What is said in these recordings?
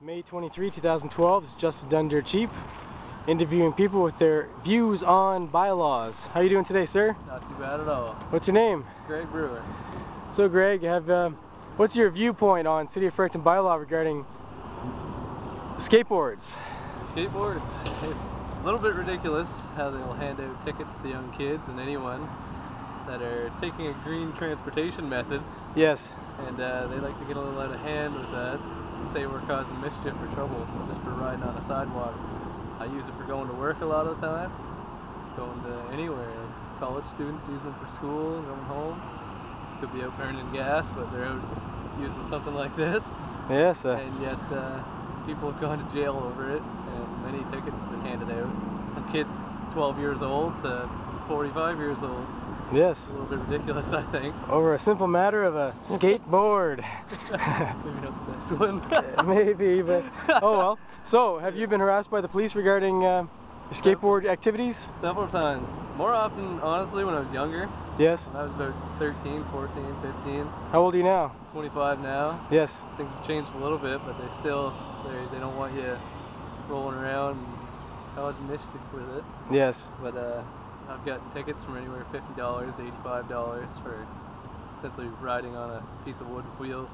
May 23, 2012 is Justice Done Dirt Cheap, interviewing people with their views on bylaws. How are you doing today, sir? Not too bad at all. What's your name? Greg Brewer. So, Greg, what's your viewpoint on City of Fredericton bylaw regarding skateboards? Skateboards. It's a little bit ridiculous how they'll hand out tickets to young kids and anyone that are taking a green transportation method. Yes. And they like to get a little out of hand with that. Say we're causing mischief or trouble just for riding on a sidewalk. I use it for going to work a lot of the time, going to anywhere. Like college students use them for school and going home. Could be out burning gas, but they're out using something like this. Yes. And yet people have gone to jail over it, and many tickets have been handed out. From kids 12 years old to 45 years old. Yes. A little bit ridiculous, I think. Over a simple matter of a skateboard. Maybe not the best one. Maybe, but oh well. So, have you been harassed by the police regarding your skateboard activities? Several times. More often, honestly, when I was younger. Yes. When I was about 13, 14, 15. How old are you now? 25 now. Yes. Things have changed a little bit, but they don't want you rolling around and causing mischief with it. Yes. But I've gotten tickets from anywhere $50 to $85 for simply riding on a piece of wood with wheels.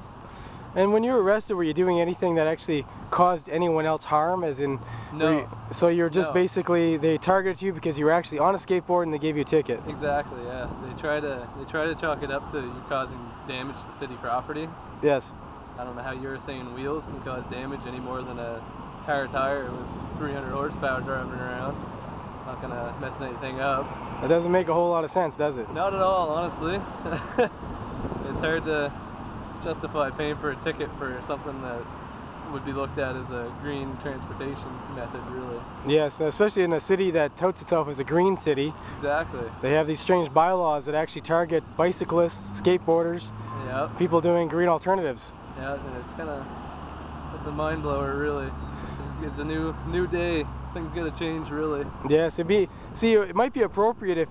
And when you were arrested, were you doing anything that actually caused anyone else harm, as in? No. So you're just basically, they targeted you because you were actually on a skateboard and they gave you a ticket? Exactly, yeah. They try to chalk it up to you causing damage to city property. Yes. I don't know how urethane wheels can cause damage any more than a car tire with 300 horsepower driving around. It's not going to mess anything up. That doesn't make a whole lot of sense, does it? Not at all, honestly. It's hard to justify paying for a ticket for something that would be looked at as a green transportation method, really. Yes, especially in a city that touts itself as a green city. Exactly. They have these strange bylaws that actually target bicyclists, skateboarders, people doing green alternatives. Yeah, and it's a mind blower, really. It's a new day. Things got to change, really. Yes, it might be appropriate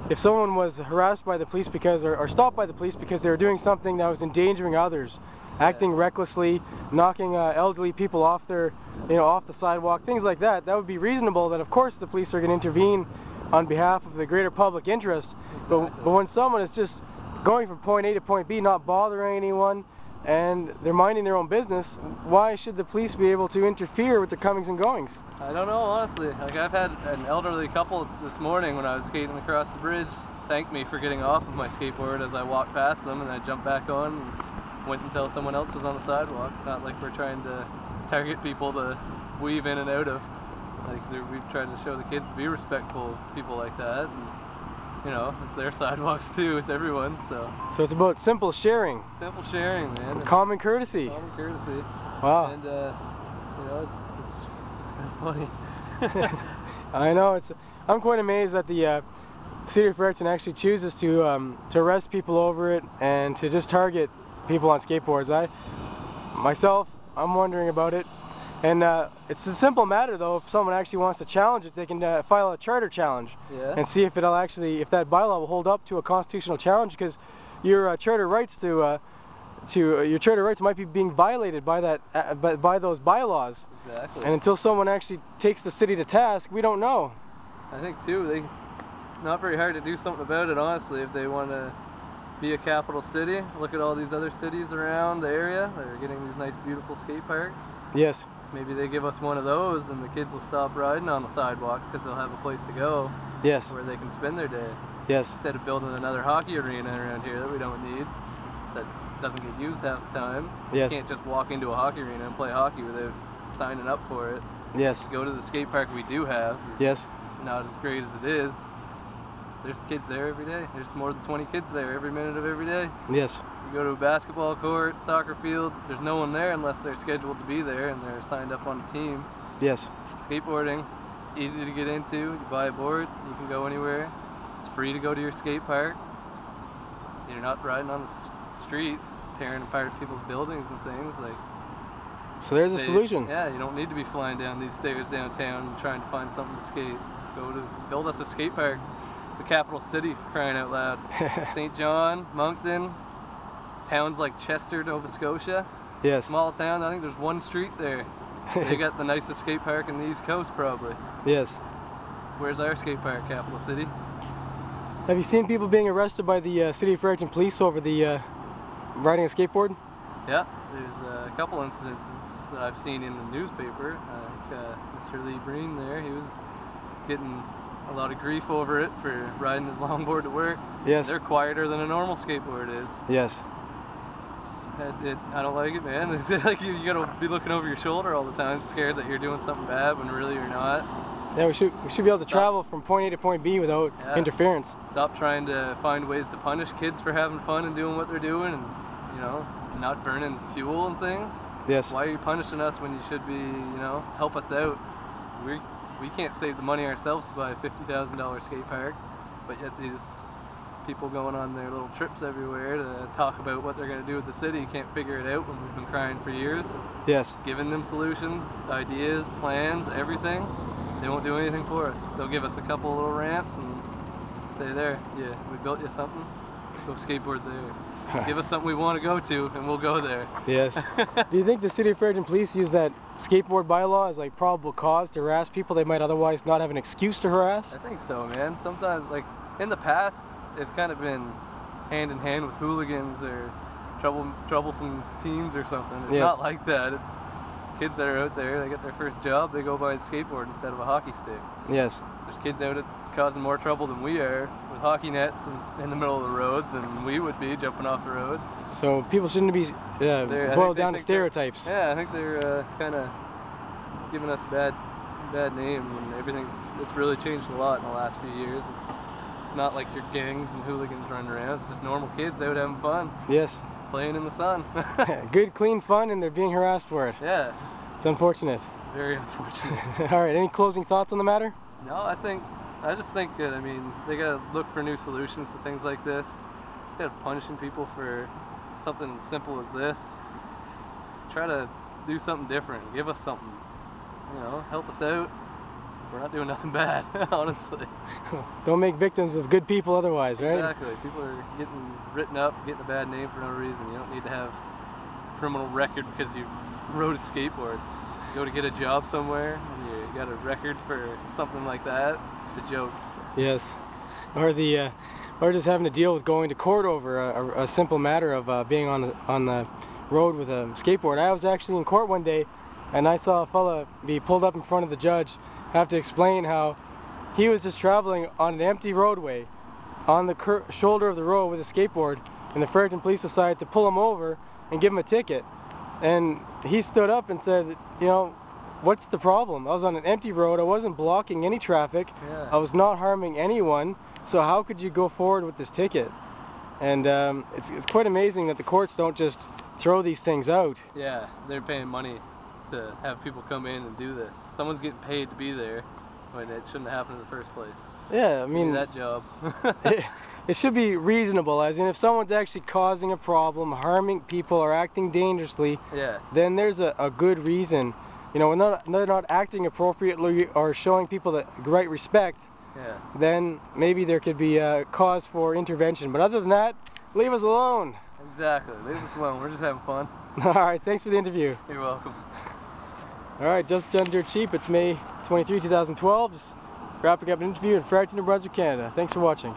if someone was harassed by the police because, or stopped by the police because they were doing something that was endangering others, acting recklessly, knocking elderly people off off the sidewalk, things like that. That would be reasonable. That of course the police are going to intervene on behalf of the greater public interest. Exactly. But when someone is just going from point A to point B, not bothering anyone, and they're minding their own business, why should the police be able to interfere with the comings and goings? I don't know, honestly. Like, I've had an elderly couple this morning when I was skating across the bridge thank me for getting off of my skateboard as I walked past them, and I jumped back on and went until someone else was on the sidewalk. It's not like we're trying to target people to weave in and out of. Like, we've tried to show the kids to be respectful of people like that. And, you know, it's their sidewalks too, it's everyone's, so. So it's about simple sharing. Simple sharing, man. Common courtesy. Common courtesy. Wow. And, you know, it's kind of funny. I know, I'm quite amazed that the City of Fredericton actually chooses to arrest people over it and to just target people on skateboards. I'm wondering about it. And it's a simple matter, though. If someone actually wants to challenge it, they can file a charter challenge and see if that bylaw will hold up to a constitutional challenge, because your charter rights might be being violated by those bylaws. Exactly. And until someone actually takes the city to task, we don't know. I think too, not very hard to do something about it, honestly, if they want to be a capital city. Look at all these other cities around the area. They're getting these nice, beautiful skate parks. Yes. Maybe they give us one of those and the kids will stop riding on the sidewalks because they'll have a place to go. Yes. Where they can spend their day. Yes. Instead of building another hockey arena around here that we don't need, that doesn't get used half the time. Yes. You can't just walk into a hockey arena and play hockey without signing up for it. Yes. Go to the skate park we do have. Yes. Not as great as it is. There's kids there every day. There's more than 20 kids there every minute of every day. Yes. You go to a basketball court, soccer field, there's no one there unless they're scheduled to be there and they're signed up on a team. Yes. Skateboarding, easy to get into. You buy a board, you can go anywhere. It's free to go to your skate park. You're not riding on the streets, tearing apart people's buildings and things. Like. So there's a solution. Yeah, you don't need to be flying down these stairs downtown and trying to find something to skate. Build us a skate park. It's the capital city, for crying out loud. St. John, Moncton, towns like Chester, Nova Scotia. Yes. Small town, I think there's one street there. They got the nicest skate park in the East Coast, probably. Yes. Where's our skate park, capital city? Have you seen people being arrested by the City of Fredericton police over the riding a skateboard? Yeah, there's a couple incidents that I've seen in the newspaper. Mr. Breen there, he was getting a lot of grief over it for riding his longboard to work. Yes. They're quieter than a normal skateboard is. Yes. I don't like it, man. It's like you gotta be looking over your shoulder all the time, scared that you're doing something bad when really you're not. Yeah, we should be able to travel from point A to point B without interference. Stop trying to find ways to punish kids for having fun and doing what they're doing, and not burning fuel and things. Yes. Why are you punishing us when you should be, help us out? We can't save the money ourselves to buy a $50,000 skate park, but yet these people going on their little trips everywhere to talk about what they're going to do with the city can't figure it out when we've been crying for years. Yes. Giving them solutions, ideas, plans, everything. They won't do anything for us. They'll give us a couple of little ramps and say, there, yeah, we built you something. Go skateboard there. Give us something we want to go to, and we'll go there. Yes. Do you think the City of Fredericton police use that skateboard bylaw as like probable cause to harass people they might otherwise not have an excuse to harass? I think so, man. Sometimes, like, in the past, it's kind of been hand in hand with hooligans or troublesome teens or something. It's not like that. It's kids that are out there, they get their first job, they go buy a skateboard instead of a hockey stick. Yes. There's kids out causing more trouble than we are with hockey nets in the middle of the road than we would be jumping off the road. So people shouldn't be boiled down to stereotypes. Yeah, I think they're kind of giving us a bad name, and it's really changed a lot in the last few years. It's not like your gangs and hooligans running around. It's just normal kids out having fun. Yes. Playing in the sun. Good, clean fun, and they're being harassed for it. Yeah. It's unfortunate. Very unfortunate. All right. Any closing thoughts on the matter? No, I just think that, they gotta look for new solutions to things like this. Instead of punishing people for something as simple as this, try to do something different. Give us something. Help us out. We're not doing nothing bad, honestly. Don't make victims of good people otherwise, right? Exactly. People are getting written up, getting a bad name for no reason. You don't need to have a criminal record because you rode a skateboard. You go to get a job somewhere and you got a record for something like that. It's a joke. Yes. Or just having to deal with going to court over a simple matter of being on the road with a skateboard. I was actually in court one day, and I saw a fella be pulled up in front of the judge, have to explain how he was just traveling on an empty roadway on the shoulder of the road with a skateboard, and the Fredericton police decided to pull him over and give him a ticket. And he stood up and said, what's the problem? I was on an empty road, I wasn't blocking any traffic, I was not harming anyone, so how could you go forward with this ticket? And it's quite amazing that the courts don't just throw these things out. Yeah, they're paying money to have people come in and do this. Someone's getting paid to be there when it shouldn't have happened in the first place. Yeah, I mean, that job. it should be reasonable, as in if someone's actually causing a problem, harming people or acting dangerously, then there's a good reason. When they're not acting appropriately or showing people the right respect, then maybe there could be a cause for intervention. But other than that, leave us alone. Exactly, leave us alone. We're just having fun. Alright, thanks for the interview. You're welcome. Alright, just under cheap. It's May 23, 2012. Just wrapping up an interview in Fredericton, New Brunswick, Canada. Thanks for watching.